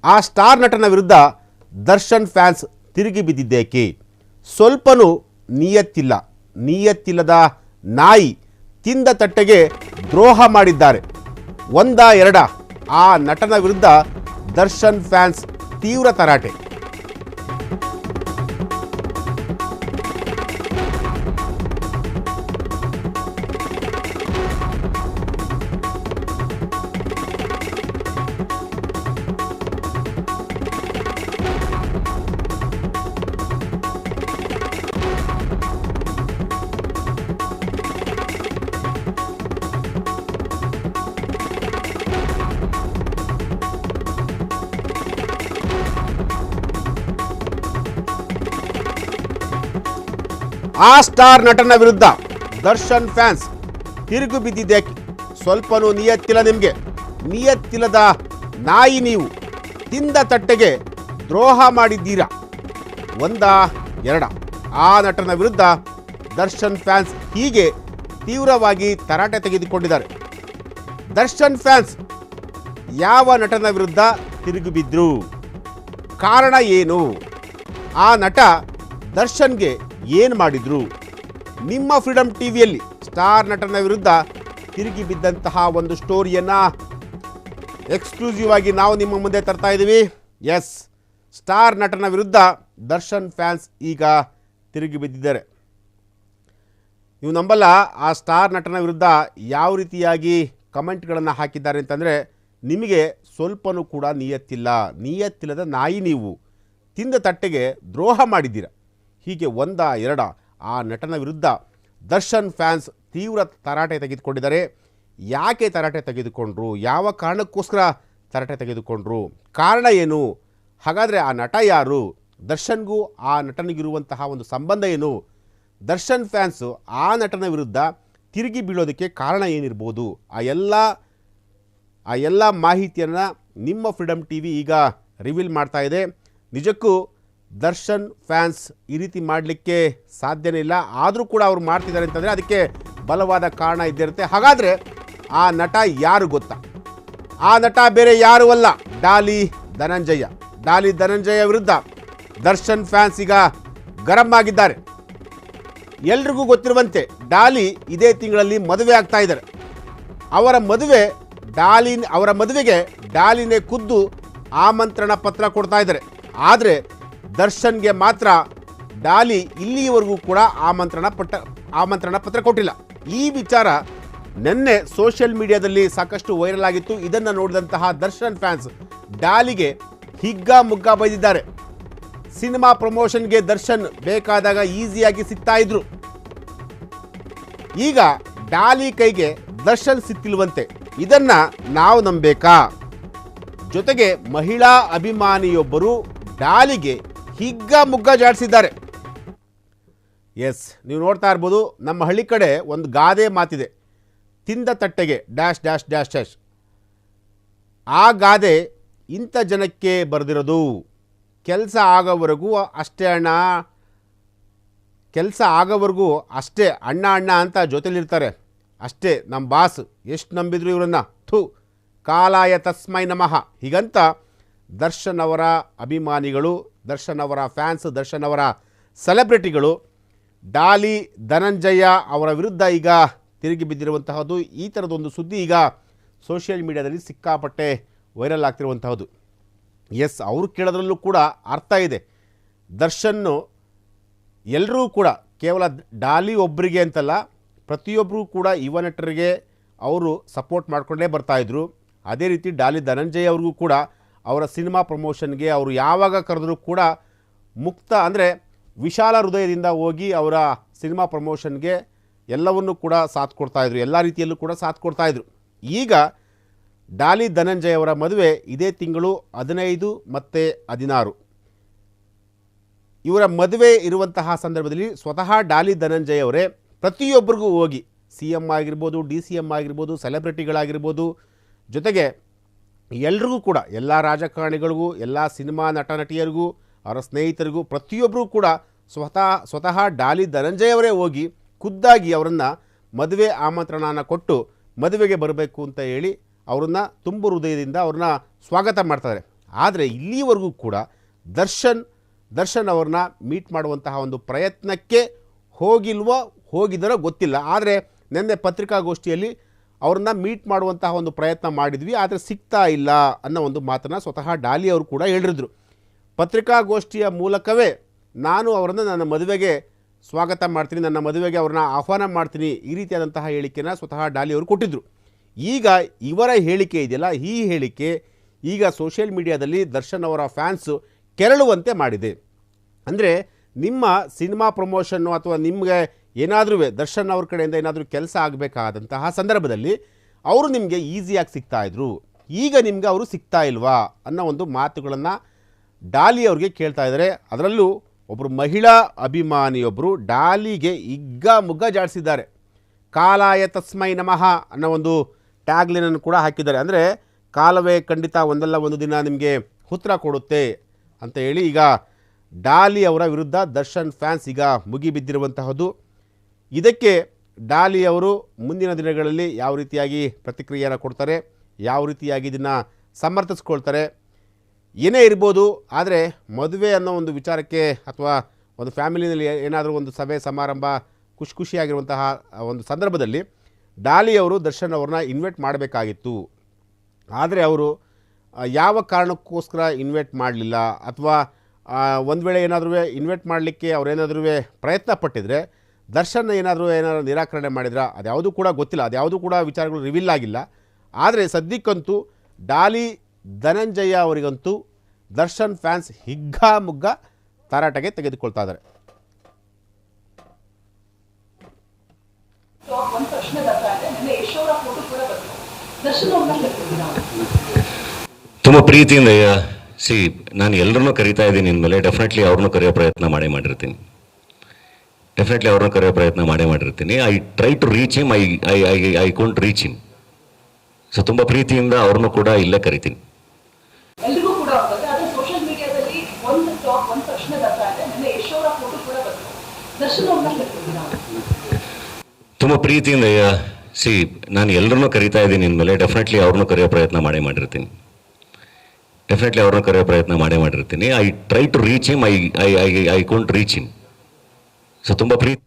ಆ ಸ್ಟಾರ್ ನಟನ ವಿರುದ್ಧ ದರ್ಶನ್ ಫ್ಯಾನ್ಸ್ ತಿರುಗಿ ಬಿದ್ದಿದ್ದೇಕೆ? ಸ್ವಲ್ಪನೂ ನಿಯತ್ತಿಲ್ಲದ ನಾಯಿ ತಿಂದ ತಟ್ಟೆಗೆ ದ್ರೋಹ ಮಾಡಿದ್ದಾರೆ. ಒಂದ ಎರಡ ಆ ನಟನ ವಿರುದ್ಧ ದರ್ಶನ್ ಫ್ಯಾನ್ಸ್ ತೀವ್ರ ತರಾಟೆ. ಆ ಸ್ಟಾರ್ ನಟನ ವಿರುದ್ಧ ದರ್ಶನ್ ಫ್ಯಾನ್ಸ್ ತಿರುಗು ಬಿದ್ದಿದ್ದೇಕೆ? ಸ್ವಲ್ಪನೂ ನಿಯತ್ತಿಲ್ಲ ನಿಮಗೆ. ನಿಯತ್ತಿಲ್ಲದ ನಾಯಿ ನೀವು ತಿಂದ ತಟ್ಟೆಗೆ ದ್ರೋಹ ಮಾಡಿದ್ದೀರಾ. ಒಂದ ಎರಡ ಆ ನಟನ ವಿರುದ್ಧ ದರ್ಶನ್ ಫ್ಯಾನ್ಸ್ ಹೀಗೆ ತೀವ್ರವಾಗಿ ತರಾಟೆ ತೆಗೆದುಕೊಂಡಿದ್ದಾರೆ. ದರ್ಶನ್ ಫ್ಯಾನ್ಸ್ ಯಾವ ನಟನ ವಿರುದ್ಧ ತಿರುಗಿ ಬಿದ್ರು? ಕಾರಣ ಏನು? ಆ ನಟ ದರ್ಶನ್ಗೆ ಏನು ಮಾಡಿದ್ರು? ನಿಮ್ಮ ಫ್ರೀಡಮ್ ಟಿವಿಯಲ್ಲಿ ಸ್ಟಾರ್ ನಟನ ವಿರುದ್ಧ ತಿರುಗಿ ಬಿದ್ದಂತಹ ಒಂದು ಸ್ಟೋರಿಯನ್ನು ಎಕ್ಸ್ಕ್ಲೂಸಿವ್ ಆಗಿ ನಾವು ನಿಮ್ಮ ಮುಂದೆ ತರ್ತಾ ಇದ್ದೀವಿ. ಎಸ್, ಸ್ಟಾರ್ ನಟನ ವಿರುದ್ಧ ದರ್ಶನ್ ಫ್ಯಾನ್ಸ್ ಈಗ ತಿರುಗಿ ಬಿದ್ದಿದ್ದಾರೆ. ನೀವು ನಂಬಲ್ಲ, ಆ ಸ್ಟಾರ್ ನಟನ ವಿರುದ್ಧ ಯಾವ ರೀತಿಯಾಗಿ ಕಮೆಂಟ್ಗಳನ್ನು ಹಾಕಿದ್ದಾರೆ ಅಂತಂದರೆ, ನಿಮಗೆ ಸ್ವಲ್ಪನೂ ಕೂಡ ನಿಯತ್ತಿಲ್ಲದ ನಾಯಿ ನೀವು ತಿಂದ ತಟ್ಟೆಗೆ ದ್ರೋಹ ಮಾಡಿದ್ದೀರ. ಹೀಗೆ ಒಂದ ಎರಡ ಆ ನಟನ ವಿರುದ್ಧ ದರ್ಶನ್ ಫ್ಯಾನ್ಸ್ ತೀವ್ರ ತರಾಟೆ ತೆಗೆದುಕೊಂಡಿದ್ದಾರೆ. ಯಾಕೆ ತರಾಟೆ ತೆಗೆದುಕೊಂಡ್ರು? ಯಾವ ಕಾರಣಕ್ಕೋಸ್ಕರ ತರಾಟೆ ತೆಗೆದುಕೊಂಡ್ರು? ಕಾರಣ ಏನು? ಹಾಗಾದರೆ ಆ ನಟ ಯಾರು? ದರ್ಶನ್ಗೂ ಆ ನಟನಿಗಿರುವಂತಹ ಒಂದು ಸಂಬಂಧ ಏನು? ದರ್ಶನ್ ಫ್ಯಾನ್ಸು ಆ ನಟನ ವಿರುದ್ಧ ತಿರುಗಿ ಬೀಳೋದಕ್ಕೆ ಕಾರಣ ಏನಿರ್ಬೋದು? ಆ ಎಲ್ಲ ಮಾಹಿತಿಯನ್ನು ನಿಮ್ಮ ಫ್ರೀಡಮ್ ಟಿವಿ ಈಗ ರಿವೀಲ್ ಮಾಡ್ತಾ ಇದೆ. ನಿಜಕ್ಕೂ ದರ್ಶನ್ ಫ್ಯಾನ್ಸ್ ಈ ರೀತಿ ಮಾಡಲಿಕ್ಕೆ ಸಾಧ್ಯನೇ ಇಲ್ಲ. ಆದರೂ ಕೂಡ ಅವರು ಮಾಡ್ತಿದ್ದಾರೆ ಅಂತಂದರೆ ಅದಕ್ಕೆ ಬಲವಾದ ಕಾರಣ ಇದ್ದಿರುತ್ತೆ. ಹಾಗಾದರೆ ಆ ನಟ ಯಾರು ಗೊತ್ತಾ? ಆ ನಟ ಬೇರೆ ಯಾರೂ ಅಲ್ಲ, ಡಾಲಿ ಧನಂಜಯ ವಿರುದ್ಧ ದರ್ಶನ್ ಫ್ಯಾನ್ಸ್ ಈಗ ಗರಂ ಆಗಿದ್ದಾರೆ. ಎಲ್ರಿಗೂ ಗೊತ್ತಿರುವಂತೆ ಡಾಲಿ ಇದೇ ತಿಂಗಳಲ್ಲಿ ಮದುವೆ ಆಗ್ತಾ ಇದ್ದಾರೆ. ಅವರ ಮದುವೆಗೆ ಡಾಲಿನೇ ಖುದ್ದು ಆಮಂತ್ರಣ ಪತ್ರ ಕೊಡ್ತಾ ಇದ್ದಾರೆ. ಆದರೆ ದರ್ಶನ್ಗೆ ಮಾತ್ರ ಡಾಲಿ ಇಲ್ಲಿಯವರೆಗೂ ಕೂಡ ಆಮಂತ್ರಣ ಪತ್ರ ಕೊಟ್ಟಿಲ್ಲ. ಈ ವಿಚಾರ ನಿನ್ನೆ ಸೋಷಿಯಲ್ ಮೀಡಿಯಾದಲ್ಲಿ ಸಾಕಷ್ಟು ವೈರಲ್ ಆಗಿತ್ತು. ಇದನ್ನು ನೋಡಿದಂತಹ ದರ್ಶನ್ ಫ್ಯಾನ್ಸ್ ಡಾಲಿಗೆ ಹಿಗ್ಗಾಮುಗ್ಗಾ ಬೈದಿದ್ದಾರೆ. ಸಿನಿಮಾ ಪ್ರಮೋಷನ್ಗೆ ದರ್ಶನ್ ಬೇಕಾದಾಗ ಈಸಿಯಾಗಿ ಸಿಗ್ತಾ ಇದ್ರು. ಈಗ ಡಾಲಿ ಕೈಗೆ ದರ್ಶನ್ ಸಿಕ್ಕಿಲ್ವಂತೆ. ಇದನ್ನ ನಾವು ನಂಬೇಕಾ? ಜೊತೆಗೆ ಮಹಿಳಾ ಅಭಿಮಾನಿಯೊಬ್ಬರು ಡಾಲಿಗೆ ಹಿಗ್ಗಾಮುಗ್ಗಾ ಜಾಡಿಸಿದ್ದಾರೆ. ಎಸ್, ನೀವು ನೋಡ್ತಾ ಇರ್ಬೋದು, ನಮ್ಮ ಹಳ್ಳಿ ಕಡೆ ಒಂದು ಗಾದೆ ಮಾತಿದೆ, ತಿಂದ ತಟ್ಟೆಗೆ ಡ್ಯಾಶ್ ಡ್ಯಾಶ್ ಡ್ಯಾಶ್ ಡ್ಯಾಶ್. ಆ ಗಾದೆ ಇಂಥ ಜನಕ್ಕೆ ಬರೆದಿರೋದು. ಕೆಲಸ ಆಗೋವರೆಗೂ ಅಷ್ಟೇ ಅಣ್ಣ ಅಂತ ಜೊತೆಲಿರ್ತಾರೆ. ಅಷ್ಟೇ ನಮ್ಮ ಬಾಸ್ ಎಷ್ಟು ನಂಬಿದ್ರು ಇವರನ್ನು, ಕಾಲಾಯ ತಸ್ಮೈ ನಮಃ. ಹೀಗಂತ ದರ್ಶನ್ ಅವರ ಅಭಿಮಾನಿಗಳು, ದರ್ಶನ್ ಅವರ ಫ್ಯಾನ್ಸ್, ದರ್ಶನ್ ಅವರ ಸೆಲೆಬ್ರಿಟಿಗಳು ಡಾಲಿ ಧನಂಜಯ ಅವರ ವಿರುದ್ಧ ಈಗ ತಿರುಗಿ ಬಿದ್ದಿರುವಂತಹದ್ದು. ಈ ಥರದೊಂದು ಸುದ್ದಿ ಈಗ ಸೋಷಿಯಲ್ ಮೀಡಿಯಾದಲ್ಲಿ ಸಿಕ್ಕಾಪಟ್ಟೆ ವೈರಲ್ ಆಗ್ತಿರುವಂತಹದ್ದು. ಎಸ್, ಅವರು ಕೇಳೋದ್ರಲ್ಲೂ ಕೂಡ ಅರ್ಥ ಇದೆ. ದರ್ಶನ್ನು ಎಲ್ಲರೂ ಕೂಡ ಕೇವಲ ಡಾಲಿ ಒಬ್ಬರಿಗೆ ಅಂತಲ್ಲ, ಪ್ರತಿಯೊಬ್ಬರೂ ಕೂಡ ಯುವ ನಟರಿಗೆ ಅವರು ಸಪೋರ್ಟ್ ಮಾಡಿಕೊಂಡೇ ಬರ್ತಾಯಿದ್ರು. ಅದೇ ರೀತಿ ಡಾಲಿ ಧನಂಜಯ ಅವ್ರಿಗೂ ಕೂಡ ಅವರ ಸಿನಿಮಾ ಪ್ರಮೋಷನ್ಗೆ ಅವರು ಯಾವಾಗ ಕರೆದರೂ ಕೂಡ ಮುಕ್ತ, ಅಂದರೆ ವಿಶಾಲ ಹೃದಯದಿಂದ ಹೋಗಿ ಅವರ ಸಿನಿಮಾ ಪ್ರಮೋಷನ್ಗೆ ಎಲ್ಲವನ್ನೂ ಕೂಡ ಸಾಥ್ ಕೊಡ್ತಾಯಿದ್ರು, ಎಲ್ಲ ರೀತಿಯಲ್ಲೂ ಕೂಡ ಸಾಥ್ ಕೊಡ್ತಾಯಿದ್ರು. ಈಗ ಡಾಲಿ ಧನಂಜಯ ಅವರ ಮದುವೆ ಇದೇ ತಿಂಗಳು 15 ಮತ್ತು 16 ಇವರ ಮದುವೆ ಇರುವಂತಹ ಸಂದರ್ಭದಲ್ಲಿ ಸ್ವತಃ ಡಾಲಿ ಧನಂಜಯ ಅವರೇ ಪ್ರತಿಯೊಬ್ಬರಿಗೂ ಹೋಗಿ CM ಆಗಿರ್ಬೋದು, DCM ಆಗಿರ್ಬೋದು, ಸೆಲೆಬ್ರಿಟಿಗಳಾಗಿರ್ಬೋದು, ಜೊತೆಗೆ ಎಲ್ರಿಗೂ ಕೂಡ ಎಲ್ಲ ರಾಜಕಾರಣಿಗಳಿಗೂ, ಎಲ್ಲ ಸಿನಿಮಾ ನಟ ನಟಿಯರಿಗೂ, ಅವರ ಸ್ನೇಹಿತರಿಗೂ ಪ್ರತಿಯೊಬ್ಬರೂ ಕೂಡ ಸ್ವತಃ ಡಾಲಿ ಧನಂಜಯ ಅವರೇ ಹೋಗಿ ಖುದ್ದಾಗಿ ಅವರನ್ನು ಮದುವೆ ಆಮಂತ್ರಣನ ಕೊಟ್ಟು ಮದುವೆಗೆ ಬರಬೇಕು ಅಂತ ಹೇಳಿ ಅವರನ್ನು ತುಂಬು ಹೃದಯದಿಂದ ಅವ್ರನ್ನ ಸ್ವಾಗತ ಮಾಡ್ತಾರೆ. ಆದರೆ ಇಲ್ಲಿವರೆಗೂ ಕೂಡ ದರ್ಶನ್ ಅವ್ರನ್ನ ಮೀಟ್ ಮಾಡುವಂತಹ ಒಂದು ಪ್ರಯತ್ನಕ್ಕೆ ಹೋಗಿದರೋ ಗೊತ್ತಿಲ್ಲ. ಆದರೆ ನಿನ್ನೆ ಪತ್ರಿಕಾಗೋಷ್ಠಿಯಲ್ಲಿ ಅವ್ರನ್ನ ಮೀಟ್ ಮಾಡುವಂತಹ ಒಂದು ಪ್ರಯತ್ನ ಮಾಡಿದ್ವಿ, ಆದರೆ ಸಿಗ್ತಾ ಇಲ್ಲ ಅನ್ನೋ ಒಂದು ಮಾತನ್ನು ಸ್ವತಃ ಡಾಲಿ ಅವರು ಕೂಡ ಹೇಳಿದ್ರು. ಪತ್ರಿಕಾಗೋಷ್ಠಿಯ ಮೂಲಕವೇ ನಾನು ಅವರನ್ನು ನನ್ನ ಮದುವೆಗೆ ಸ್ವಾಗತ ಮಾಡ್ತೀನಿ, ನನ್ನ ಮದುವೆಗೆ ಅವ್ರನ್ನ ಆಹ್ವಾನ ಮಾಡ್ತೀನಿ, ಈ ರೀತಿಯಾದಂತಹ ಹೇಳಿಕೆಯನ್ನು ಸ್ವತಃ ಡಾಲಿ ಅವರು ಕೊಟ್ಟಿದ್ದರು. ಈಗ ಇವರ ಹೇಳಿಕೆ ಇದೆಯಲ್ಲ, ಈ ಹೇಳಿಕೆ ಈಗ ಸೋಷಿಯಲ್ ಮೀಡಿಯಾದಲ್ಲಿ ದರ್ಶನ್ ಅವರ ಫ್ಯಾನ್ಸು ಕೆರಳುವಂತೆ ಮಾಡಿದೆ. ಅಂದರೆ ನಿಮ್ಮ ಸಿನಿಮಾ ಪ್ರಮೋಷನ್ನು ಅಥವಾ ನಿಮಗೆ ಏನಾದರೂ ದರ್ಶನ್ ಅವ್ರ ಕಡೆಯಿಂದ ಏನಾದರೂ ಕೆಲಸ ಆಗಬೇಕಾದಂತಹ ಸಂದರ್ಭದಲ್ಲಿ ಅವರು ನಿಮಗೆ ಈಸಿಯಾಗಿ ಸಿಗ್ತಾಯಿದ್ರು, ಈಗ ನಿಮಗೆ ಅವರು ಸಿಗ್ತಾ ಇಲ್ವಾ ಅನ್ನೋ ಒಂದು ಮಾತುಗಳನ್ನು ಡಾಲಿ ಅವ್ರಿಗೆ ಕೇಳ್ತಾ ಇದ್ದಾರೆ. ಅದರಲ್ಲೂ ಒಬ್ಬರು ಮಹಿಳಾ ಅಭಿಮಾನಿಯೊಬ್ಬರು ಡಾಲಿಗೆ ಮುಗ್ಗ ಜಾಡಿಸಿದ್ದಾರೆ. ಕಾಲಾಯ ತಸ್ಮೈ ನಮಃ ಅನ್ನೋ ಒಂದು ಟ್ಯಾಗ್ಲೈನನ್ನು ಕೂಡ ಹಾಕಿದ್ದಾರೆ. ಅಂದರೆ ಕಾಲವೇ ಖಂಡಿತ ಒಂದಲ್ಲ ಒಂದು ದಿನ ನಿಮಗೆ ಉತ್ತರ ಕೊಡುತ್ತೆ ಅಂತ ಹೇಳಿ ಈಗ ಡಾಲಿ ಅವರ ವಿರುದ್ಧ ದರ್ಶನ್ ಫ್ಯಾನ್ಸ್ ಈಗ ಮುಗಿಬಿದ್ದಿರುವಂತಹದ್ದು. ಇದಕ್ಕೆ ಡಾಲಿ ಅವರು ಮುಂದಿನ ದಿನಗಳಲ್ಲಿ ಯಾವ ರೀತಿಯಾಗಿ ಪ್ರತಿಕ್ರಿಯೆಯನ್ನು ಕೊಡ್ತಾರೆ, ಯಾವ ರೀತಿಯಾಗಿ ಇದನ್ನು ಸಮರ್ಥಿಸ್ಕೊಳ್ತಾರೆ ಏನೇ ಇರ್ಬೋದು. ಆದರೆ ಮದುವೆ ಅನ್ನೋ ಒಂದು ವಿಚಾರಕ್ಕೆ ಅಥವಾ ಒಂದು ಫ್ಯಾಮಿಲಿನಲ್ಲಿ ಏನಾದರೂ ಒಂದು ಸಭೆ ಸಮಾರಂಭ ಖುಷಿಯಾಗಿರುವಂತಹ ಒಂದು ಸಂದರ್ಭದಲ್ಲಿ ಡಾಲಿ ಅವರು ದರ್ಶನ್ ಅವ್ರನ್ನ ಇನ್ವೈಟ್ ಮಾಡಬೇಕಾಗಿತ್ತು. ಆದರೆ ಅವರು ಯಾವ ಕಾರಣಕ್ಕೋಸ್ಕರ ಇನ್ವೈಟ್ ಮಾಡಲಿಲ್ಲ, ಅಥವಾ ಒಂದು ವೇಳೆ ಏನಾದರೂ ಇನ್ವೈಟ್ ಮಾಡಲಿಕ್ಕೆ ಅವರೇನಾದರೂ ಪ್ರಯತ್ನ ಪಟ್ಟಿದ್ರೆ ದರ್ಶನ್ ಏನಾದರೂ ನಿರಾಕರಣೆ ಮಾಡಿದ್ರ ಅದ್ಯಾವುದೂ ಕೂಡ ಗೊತ್ತಿಲ್ಲ, ಅದ್ಯಾವುದೂ ಕೂಡ ವಿಚಾರಗಳು ರಿವೀಲ್ ಆಗಿಲ್ಲ. ಆದರೆ ಸದ್ಯಕ್ಕಂತೂ ಡಾಲಿ ಧನಂಜಯ ಅವರಿಗಂತೂ ದರ್ಶನ್ ಫ್ಯಾನ್ಸ್ ಮುಗ್ಗ ತರಾಟೆಗೆ ತೆಗೆದುಕೊಳ್ತಾ ಇದ್ದಾರೆ. ತುಂಬ ಪ್ರೀತಿಯಿಂದ ನಾನು ಎಲ್ಲರನ್ನೂ ಕರೀತಾ ಇದ್ದೀನಿ ಇನ್ಮೇಲೆ ಡೆಫಿನೆಟ್ಲಿ ಅವ್ರನ್ನೂ ಕರೆಯೋ ಪ್ರಯತ್ನ ಮಾಡಿರ್ತೀನಿ. I try to reach him, I can't reach him. So ತುಂಬ ಪ್ರೀತಿಯಿಂದ ಅವ್ರನ್ನೂ ಕೂಡ ಇಲ್ಲೇ ಕರಿತೀನಿ. ತುಂಬ ಪ್ರೀತಿಯಿಂದ ನಾನು ಎಲ್ಲರನ್ನೂ ಕರೀತಾ ಇದ್ದೀನಿ ಇನ್ಮೇಲೆ ಡೆಫಿನೆಟ್ಲಿ ಅವ್ರನ್ನೂ ಕರೆಯೋ ಪ್ರಯತ್ನ ಮಾಡಿರ್ತೀನಿ. I try to reach him, I can't reach him. So ತುಂಬ ಪ್ರೀತಿ